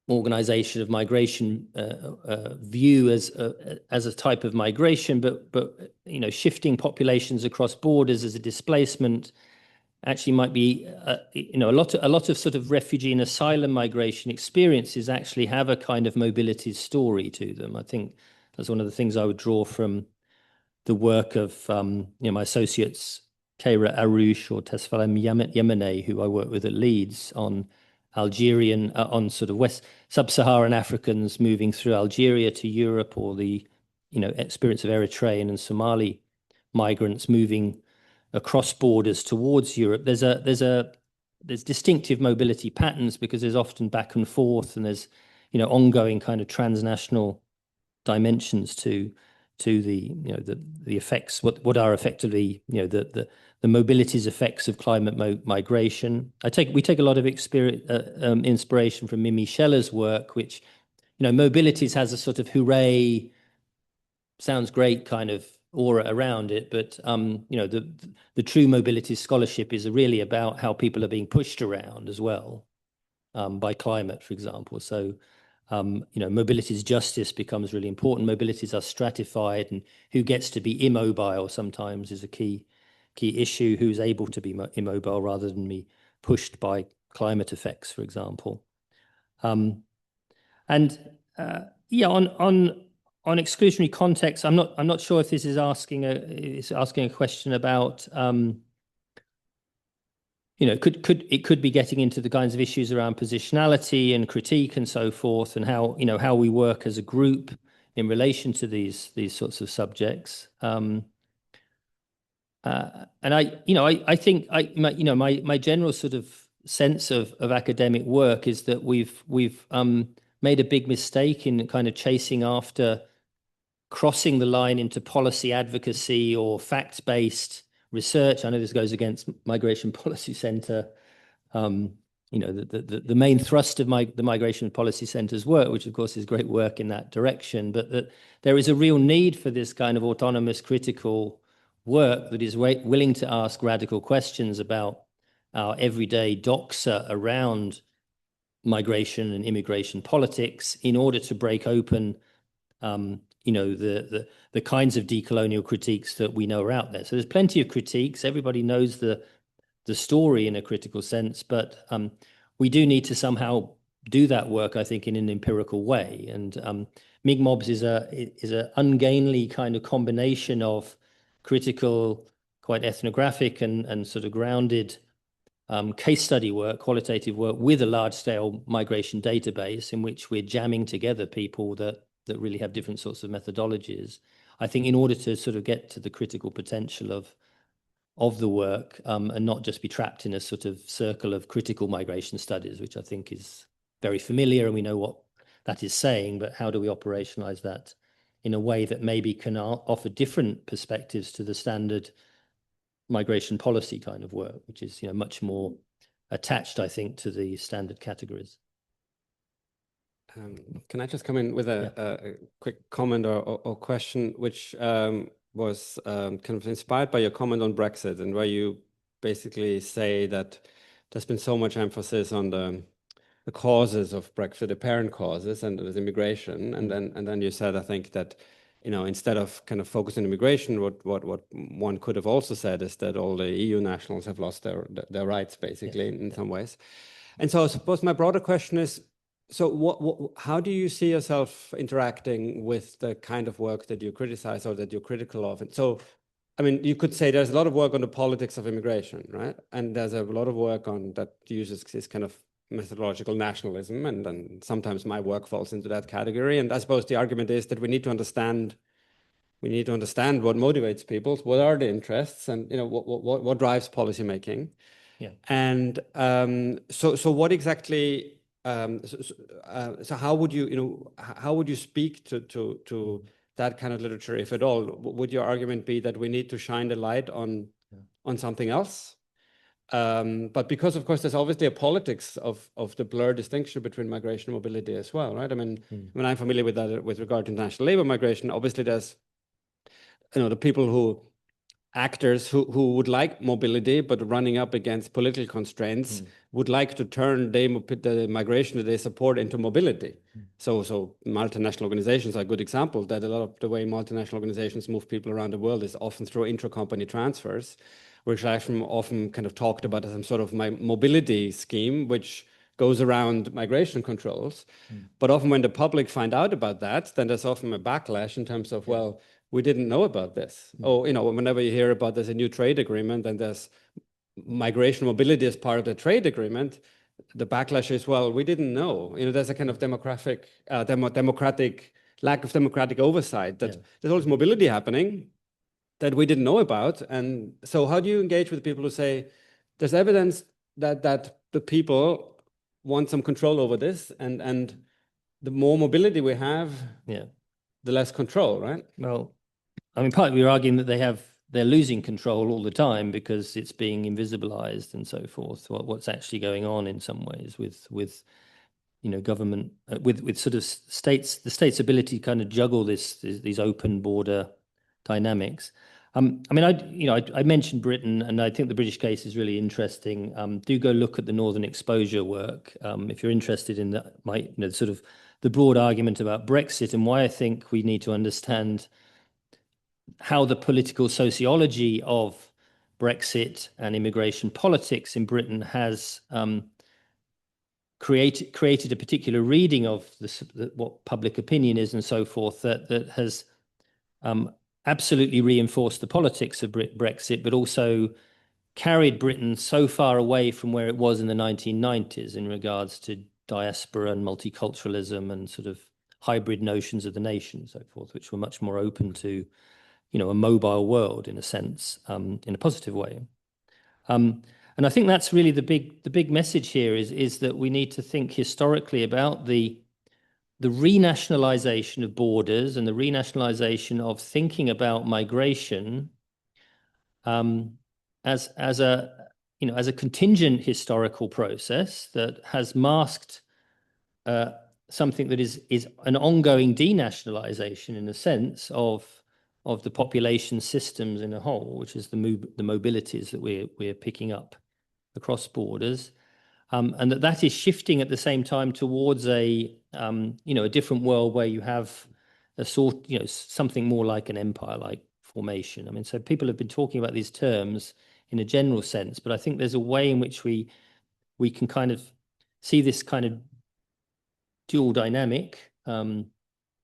organization of migration view as a type of migration, but shifting populations across borders as a displacement actually might be a lot of sort of refugee and asylum migration experiences actually have a kind of mobility story to them. I think that's one of the things I would draw from the work of my associates Keira Arouche or Tesfalem Yemene, who I work with at Leeds, on Algerian, on sort of sub-Saharan Africans moving through Algeria to Europe, or the experience of Eritrean and Somali migrants moving across borders towards Europe. There's distinctive mobility patterns because there's often back and forth, and there's ongoing kind of transnational dimensions to the effects, what are effectively the mobility's effects of climate migration. We take a lot of inspiration from Mimi Scheller's work, which mobilities has a sort of hooray, sounds great kind of aura around it, but the true mobility scholarship is really about how people are being pushed around as well by climate, for example. So mobility's justice becomes really important. Mobilities are stratified, and who gets to be immobile sometimes is a key issue. Who's able to be immobile rather than be pushed by climate effects, for example. On exclusionary context, I'm not sure if this is asking a question about it could be getting into the kinds of issues around positionality and critique and so forth, and how we work as a group in relation to these sorts of subjects. And I think my general sort of sense of academic work is that we've made a big mistake in kind of chasing after crossing the line into policy advocacy or fact-based research. I know this goes against Migration Policy Centre, the main thrust of the Migration Policy Centre's work, which of course is great work in that direction, but that there is a real need for this kind of autonomous critical work that is willing to ask radical questions about our everyday doxa around migration and immigration politics in order to break open the kinds of decolonial critiques that we know are out there. So there's plenty of critiques. Everybody knows the story in a critical sense, but we do need to somehow do that work, I think, in an empirical way. And MigMobs is a ungainly kind of combination of critical, quite ethnographic and sort of grounded case study work, qualitative work, with a large-scale migration database in which we're jamming together people that really have different sorts of methodologies, I think, in order to sort of get to the critical potential of the work, and not just be trapped in a sort of circle of critical migration studies, which I think is very familiar, and we know what that is saying, but how do we operationalize that in a way that maybe can offer different perspectives to the standard migration policy kind of work, which is, much more attached, I think, to the standard categories. Can I just come in with a quick comment or question, which was kind of inspired by your comment on Brexit, and where you basically say that there's been so much emphasis on the causes of Brexit, the parent causes, and it was immigration, and then you said, I think, that instead of kind of focusing on immigration, what one could have also said is that all the EU nationals have lost their rights, basically, in some ways. And so I suppose my broader question is, so how do you see yourself interacting with the kind of work that you criticize or that you're critical of? And so, I mean, you could say there's a lot of work on the politics of immigration, right? And there's a lot of work on that uses this kind of methodological nationalism, and then sometimes my work falls into that category. And I suppose the argument is that we need to understand what motivates people, what are the interests, and what drives policymaking. Yeah. And so what exactly? So how would you speak to that kind of literature, if at all? Would your argument be that we need to shine the light on something else? But because, of course, there's obviously a politics of the blurred distinction between migration and mobility as well, right? I mean, when I'm familiar with that with regard to international labor migration, obviously there's the people actors who would like mobility, but running up against political constraints, would like to turn the migration that they support into mobility. So multinational organizations are a good example, that a lot of the way multinational organizations move people around the world is often through intra-company transfers, which are often kind of talked about as some sort of mobility scheme, which goes around migration controls. But often when the public find out about that, then there's often a backlash in terms of, well, we didn't know about this. Or, whenever you hear about there's a new trade agreement and there's migration mobility as part of the trade agreement, the backlash is, well, we didn't know. There's a kind of democratic lack of democratic oversight, that there's always mobility happening that we didn't know about. And so how do you engage with people who say there's evidence that the people want some control over this, and the more mobility we have, the less control, right? Well, I mean, partly we're arguing that they're losing control all the time because it's being invisibilized and so forth. What's actually going on in some ways with government, with sort of the state's ability to kind of juggle these open border dynamics. I mean, I mentioned Britain, and I think the British case is really interesting. Do go look at the Northern Exposure work if you're interested in sort of the broad argument about Brexit, and why I think we need to understand how the political sociology of Brexit and immigration politics in Britain has created a particular reading of what public opinion is and so forth, that has absolutely reinforced the politics of Brexit, but also carried Britain so far away from where it was in the 1990s in regards to diaspora and multiculturalism and sort of hybrid notions of the nation and so forth, which were much more open to a mobile world, in a sense, in a positive way. And I think that's really the big message here is that we need to think historically about the renationalization of borders and the renationalization of thinking about migration as a contingent historical process that has masked something that is an ongoing denationalization, in a sense, of the population systems in a whole, which is the mobilities that we're picking up across borders, and that is shifting at the same time towards a different world where you have a sort, something more like an empire-like formation. I mean, so people have been talking about these terms in a general sense, but I think there's a way in which we can kind of see this kind of dual dynamic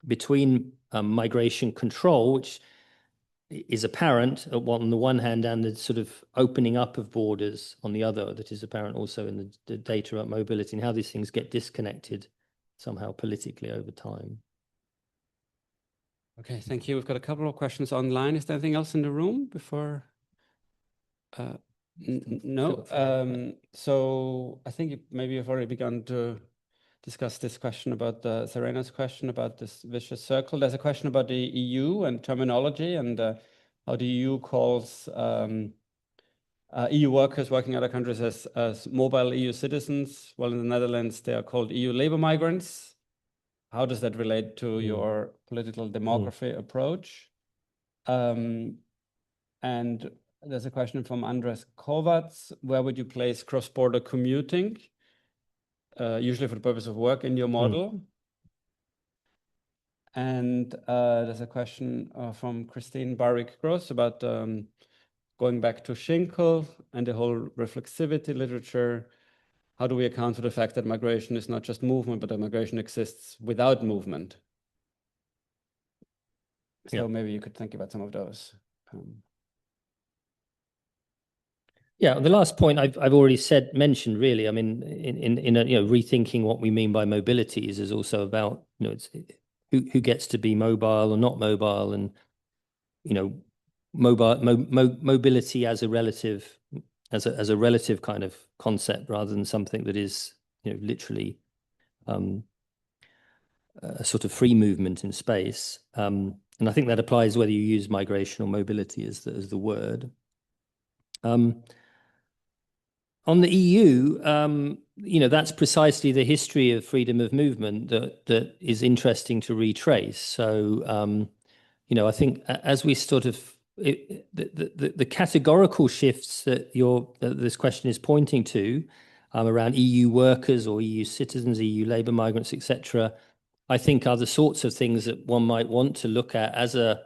between migration control, which is apparent on the one hand, and the sort of opening up of borders on the other, that is apparent also in the data about mobility, and how these things get disconnected somehow politically over time. Okay, thank you. We've got a couple of questions online. Is there anything else in the room before? No. So I think maybe you've already begun to discuss this question about Serena's question about this vicious circle. There's a question about the EU and terminology, and how the EU calls EU workers working in other countries as mobile EU citizens. Well, in the Netherlands, they are called EU labor migrants. How does that relate to your political demography approach? And there's a question from Andres Kovacs. Where would you place cross-border commuting, usually for the purpose of work, in your model? And there's a question from Christine Barrick-Gross about going back to Schinkel and the whole reflexivity literature. How do we account for the fact that migration is not just movement, but that migration exists without movement? So maybe you could think about some of those. Yeah, the last point I've already mentioned really. I mean, in rethinking what we mean by mobilities is also about it's who gets to be mobile or not mobile, and mobility as a relative kind of concept, rather than something that is literally a sort of free movement in space. And I think that applies whether you use migration or mobility as the word. On the EU, that's precisely the history of freedom of movement that is interesting to retrace. So, I think as we sort of the categorical shifts that this question is pointing to around EU workers or EU citizens, EU labour migrants, etc., I think are the sorts of things that one might want to look at as a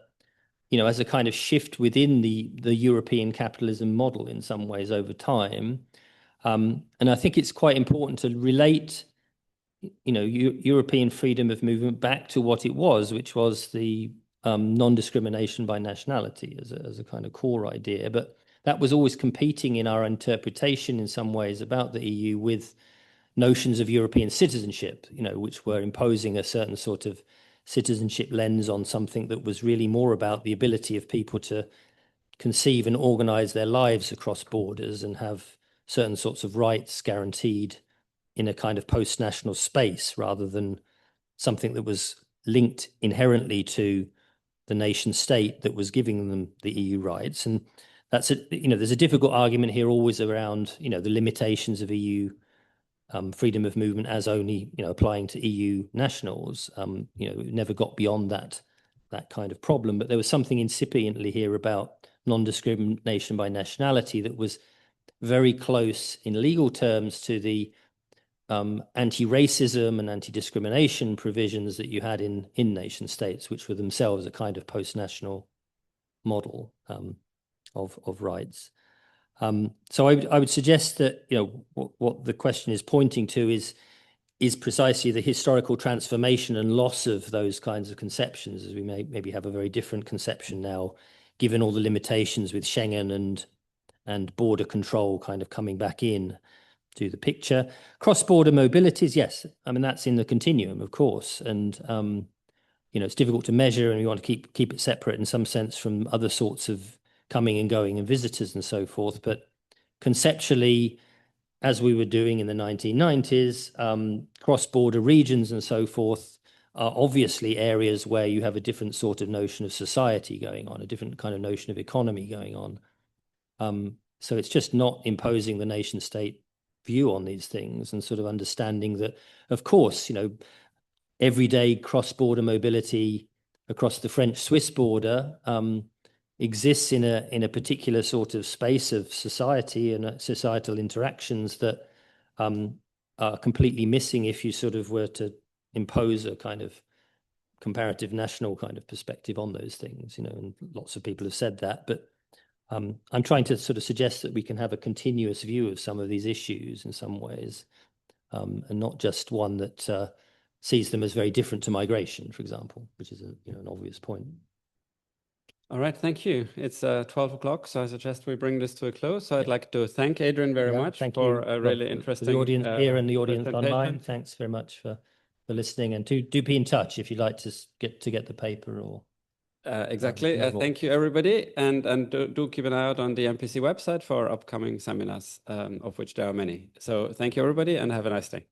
kind of shift within the European capitalism model in some ways over time. And I think it's quite important to relate, European freedom of movement back to what it was, which was the non-discrimination by nationality as a kind of core idea. But that was always competing in our interpretation in some ways about the EU with notions of European citizenship, which were imposing a certain sort of citizenship lens on something that was really more about the ability of people to conceive and organize their lives across borders and have certain sorts of rights guaranteed in a kind of post-national space, rather than something that was linked inherently to the nation state that was giving them the EU rights. And that's there's a difficult argument here always around the limitations of EU freedom of movement as only applying to EU nationals. Never got beyond that kind of problem. But there was something incipiently here about non-discrimination by nationality that was very close in legal terms to the anti-racism and anti-discrimination provisions that you had in nation states, which were themselves a kind of post-national model of rights. So I would suggest that what the question is pointing to is precisely the historical transformation and loss of those kinds of conceptions, as we maybe have a very different conception now, given all the limitations with Schengen and border control kind of coming back in to the picture. Cross-border mobilities, yes, I mean that's in the continuum, of course, and it's difficult to measure, and we want to keep it separate in some sense from other sorts of coming and going and visitors and so forth. But conceptually, as we were doing in the 1990s, cross-border regions and so forth are obviously areas where you have a different sort of notion of society going on, a different kind of notion of economy going on. So it's just not imposing the nation state view on these things, and sort of understanding that, of course, everyday cross-border mobility across the French-Swiss border exists in a particular sort of space of society and societal interactions that are completely missing if you sort of were to impose a kind of comparative national kind of perspective on those things, you know, and lots of people have said that, but I'm trying to sort of suggest that we can have a continuous view of some of these issues in some ways, and not just one that sees them as very different to migration, for example, which is an obvious point. All right, thank you. It's 12 o'clock, so I suggest we bring this to a close. So I'd like to thank Adrian very much for a really interesting the audience here and the audience presentation. online. Thanks very much for listening, and do be in touch if you'd like to get the paper or. Exactly. Thank you, everybody, and do keep an eye out on the MPC website for upcoming seminars, of which there are many. So thank you, everybody, and have a nice day.